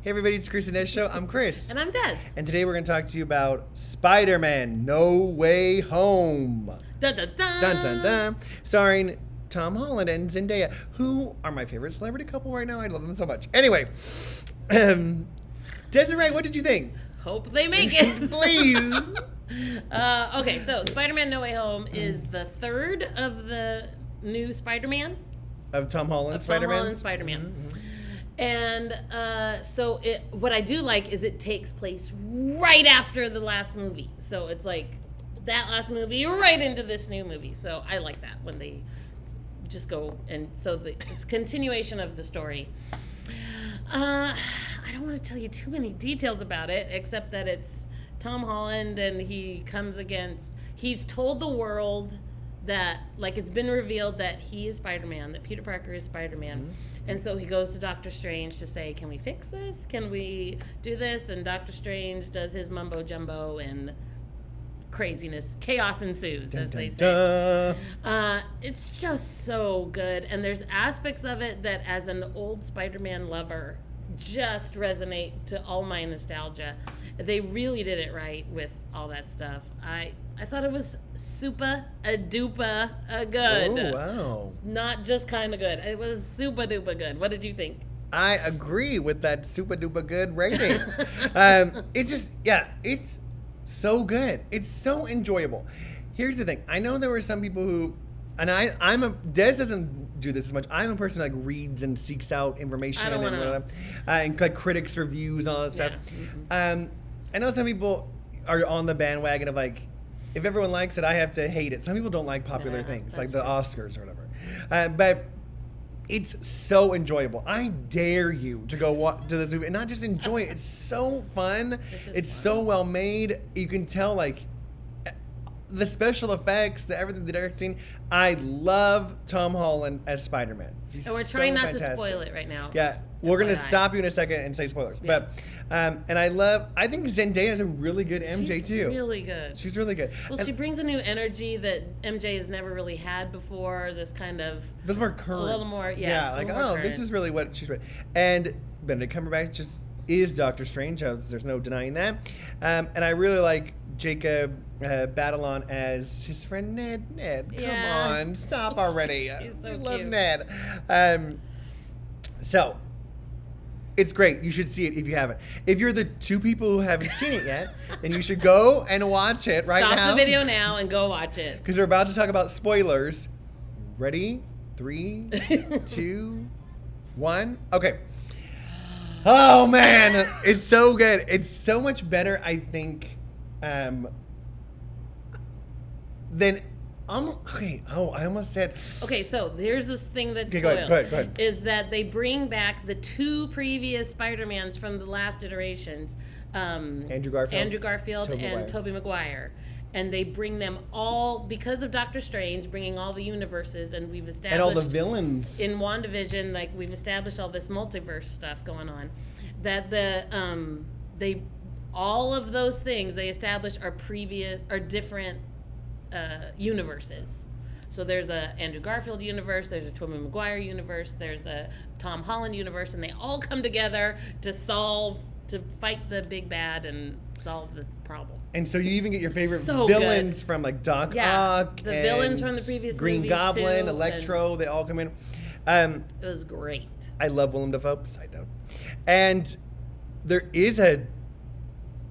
Hey everybody, it's Chris and Des Show. I'm Chris. And I'm Des. And today we're going to talk to you about Spider-Man No Way Home. Dun dun dun. Dun dun dun. Starring Tom Holland and Zendaya, who are my favorite celebrity couple right now. I love them so much. Anyway, Desiree, what did you think? Hope they make it. Please. Okay, so Spider-Man No Way Home is the third of the new Spider-Man. Of Tom Holland, Of Spider-Man? Tom Holland Spider-Man. Mm-hmm. And so what I do like is it takes place right after the last movie. So it's like that last movie right into this new movie. So I like that when they just go. And so it's continuation of the story. I don't want to tell you too many details about it, except that it's Tom Holland and he's told the world that, like, it's been revealed that he is Spider-Man, that Peter Parker is Spider-Man. Mm-hmm. And so he goes to Doctor Strange to say, can we fix this? Can we do this? And Doctor Strange does his mumbo jumbo and craziness. Chaos ensues, dun, as dun, they say. dun. It's just so good. And there's aspects of it that, as an old Spider-Man lover, just resonate to all my nostalgia. They really did it right with all that stuff. I thought it was super duper good. Oh, wow. Not just kind of good. It was super duper good. What did you think? I agree with that super duper good rating. It's just, it's so good. It's so enjoyable. Here's the thing. I know there were some people who, and Des doesn't do this as much. I'm a person who like reads and seeks out information. I don't want to know. And like critics' reviews, all that stuff. Yeah. Mm-hmm. I know some people are on the bandwagon of like, if everyone likes it, I have to hate it. Some people don't like popular things, like the Oscars or whatever. But it's so enjoyable. I dare you to go to this movie and not just enjoy it. It's so fun. It's so well made. You can tell, like, the special effects, everything, the directing. I love Tom Holland as Spider-Man. And we're trying not to spoil it right now. Yeah, we're going to stop you in a second and say spoilers. Yeah. But and I think Zendaya is a really good MJ too. She's really good. She's really good. Well, she brings a new energy that MJ has never really had before. This kind of... There's more current. A little more, like, this is really what she's... And Benedict Cumberbatch just is Doctor Strange. There's no denying that. And I really like Jacob Batalon as his friend Ned. Come on, stop already. He's so I love cute. Ned. So, it's great. You should see it if you haven't. If you're the two people who haven't seen it yet, then you should go and watch it right now. Stop the video now and go watch it. Because we're about to talk about spoilers. Ready? 3, 2, 1. Okay. Oh, man. It's so good. It's so much better, I think, than... Okay. Oh, I almost said... Okay, so here's this thing that's spoiled. Go ahead. Is that they bring back the two previous Spider-Mans from the last iterations. Andrew Garfield and Tobey Maguire. And they bring them all, because of Doctor Strange, bringing all the universes, and we've established... And all the villains. In WandaVision, like, we've established all this multiverse stuff going on. That all of those things they established are different universes. So there's a Andrew Garfield universe, there's a Tobey Maguire universe, there's a Tom Holland universe, and they all come together to fight the big bad and solve the problem. And so you even get your favorite So villains from like Doc Ock, the villains from the previous Green movies Goblin, too, Electro, they all come in. It was great. I love Willem Dafoe, side note. And there is a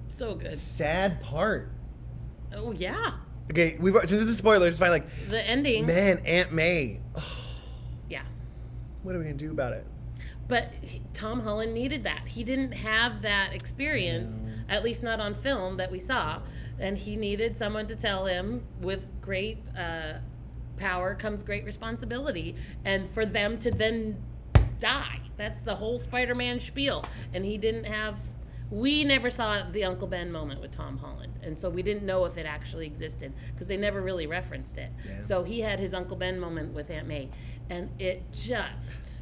So good. sad part. Oh yeah. Okay, since this is spoilers, it's fine. Like the ending. Man, Aunt May. Oh, yeah. What are we gonna do about it? But Tom Holland needed that. He didn't have that experience, at least not on film that we saw, and he needed someone to tell him, with great power comes great responsibility, and for them to then die. That's the whole Spider-Man spiel. And we never saw the Uncle Ben moment with Tom Holland, and so we didn't know if it actually existed because they never really referenced it. Yeah. So he had his Uncle Ben moment with Aunt May, and it just...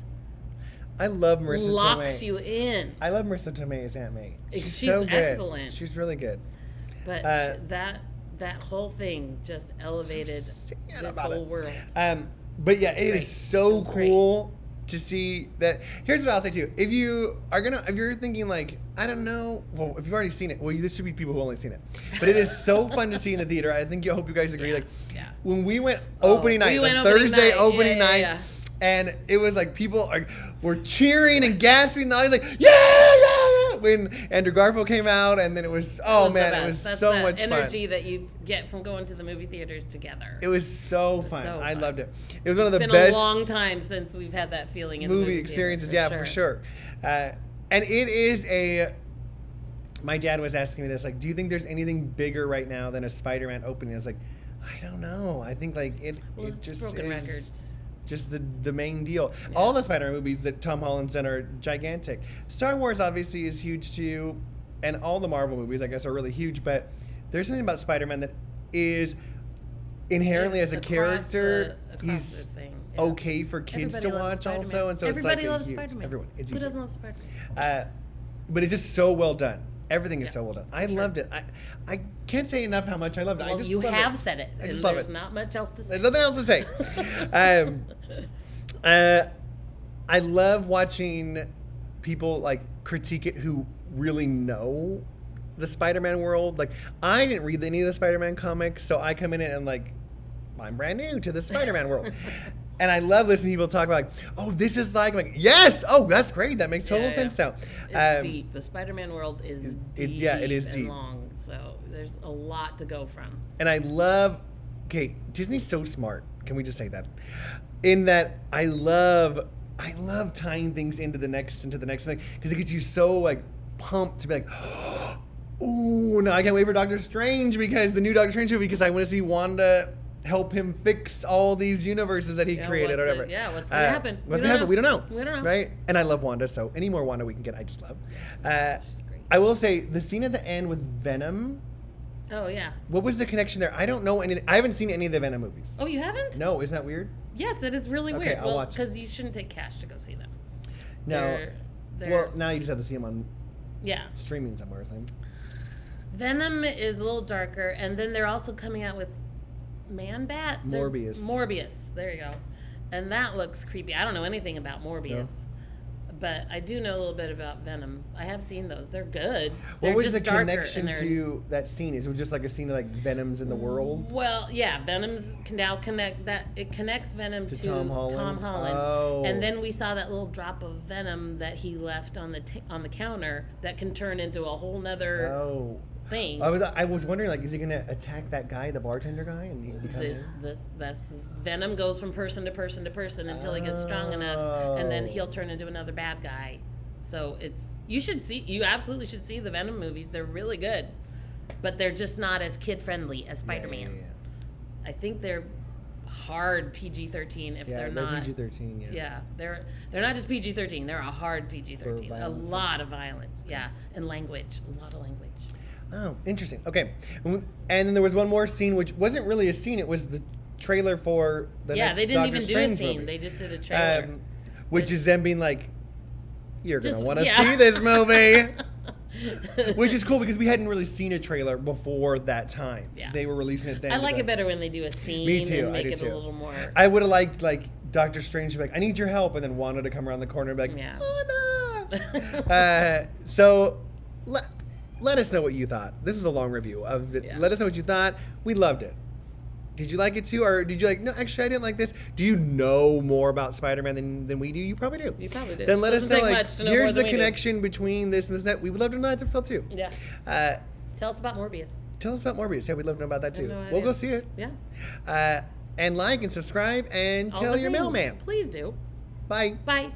I love Marissa Tomei. Locks you in. I love Marissa Tomei as Aunt May. She's so good. Excellent. She's really good. But that whole thing just elevated this whole world. But yeah, it is so cool to see that. Here's what I'll say too. If you're thinking like, I don't know, well, if you've already seen it, well, this should be people who only seen it. But it is so fun to see in the theater. I hope you guys agree. When we went opening night, Thursday opening night. And it was like people were cheering and gasping and all. Like, yeah! When Andrew Garfield came out, and then it was it was That's so the much fun. energy that you get from going to the movie theaters together. It was so fun. I loved it. It was one of the best. It's been a long time since we've had that feeling in movie the movie experiences. theater, For sure. And it is a. My dad was asking me this, like, do you think there's anything bigger right now than a Spider-Man opening? I was like, I don't know. I think like it just broken is records. Just the main deal. Yeah. All the Spider-Man movies that Tom Holland's done are gigantic. Star Wars obviously is huge too, and all the Marvel movies I guess are really huge. But there's something about Spider-Man that is inherently as a character, he's okay for kids to watch also, and so everybody it's like loves Spider-Man. Everyone, it's who easy. doesn't love Spider-Man? But it's just so well done. Everything is so well done. I loved it. I can't say enough how much I loved it. Well, I just you love have it. said it. I just love it. There's not much else to say. There's nothing else to say. I love watching people like critique it who really know the Spider-Man world. Like, I didn't read any of the Spider-Man comics, so I come in and I'm like, I'm brand new to the Spider-Man world. And I love listening to people talk about, like, oh, this is like, I'm like, yes, oh, that's great. That makes total sense now. It's deep. The Spider-Man world is deep. It is deep. And long, so there's a lot to go from. And I love, Disney's so smart. Can we just say that? In that I love tying things into the next thing, because it gets you so like pumped to be like, oh, no, I can't wait for Doctor Strange, because the new Doctor Strange movie, because I want to see Wanda help him fix all these universes that he created or whatever. What's going to happen? What's going to happen? We don't know. We don't know. Right? And I love Wanda, so any more Wanda we can get, I just love. I will say, the scene at the end with Venom. Oh, yeah. What was the connection there? I don't know anything. I haven't seen any of the Venom movies. Oh, you haven't? No, isn't that weird? Yes, it is really weird. I'll watch. Because you shouldn't take cash to go see them. No. Well, now you just have to see them on streaming somewhere or something. Venom is a little darker, and then they're also coming out with Man-Bat? Morbius. There you go. And that looks creepy. I don't know anything about Morbius. But I do know a little bit about Venom. I have seen those. They're good. They're what was the connection to that scene? Is it just like a scene of like Venom's in the world? Well, yeah, Venom's can now connect that. It connects Venom to Tom Holland. Oh. And then we saw that little drop of venom that he left on the counter that can turn into a whole nother thing. I was wondering, like, is he gonna attack that guy, the bartender guy, and he this venom goes from person to person to person until he gets strong enough, and then he'll turn into another bad guy. So you absolutely should see the Venom movies. They're really good, but they're just not as kid friendly as Spider-Man. Yeah. I think they're hard PG-13 if they're not PG-13. Yeah, they're not just PG-13. They're a hard PG-13. A lot of violence, and language, a lot of language. Oh, interesting. Okay. And then there was one more scene, which wasn't really a scene. It was the trailer for the next they didn't Doctor even Strange do a scene. movie. They just did a trailer. Which is them being like, you're going to want to see this movie. Which is cool, because we hadn't really seen a trailer before that time. Yeah. They were releasing it then. I like it better when they do a scene. Me too. And make it a little more. I would have liked, like, Doctor Strange to be like, I need your help. And then Wanda to come around the corner and be like, oh, no. So... Let us know what you thought. This is a long review of it. Let us know what you thought. We loved it. Did you like it too? Or did you like, no, actually, I didn't like this? Do you know more about Spider-Man than we do? You probably do. You probably do. Then let us know, like, here's the connection between this and this and that. We would love to know that as too. Yeah. Tell us about Morbius. Yeah, we'd love to know about that too. We'll go see it. Yeah. And like and subscribe and tell your mailman. Please do. Bye. Bye.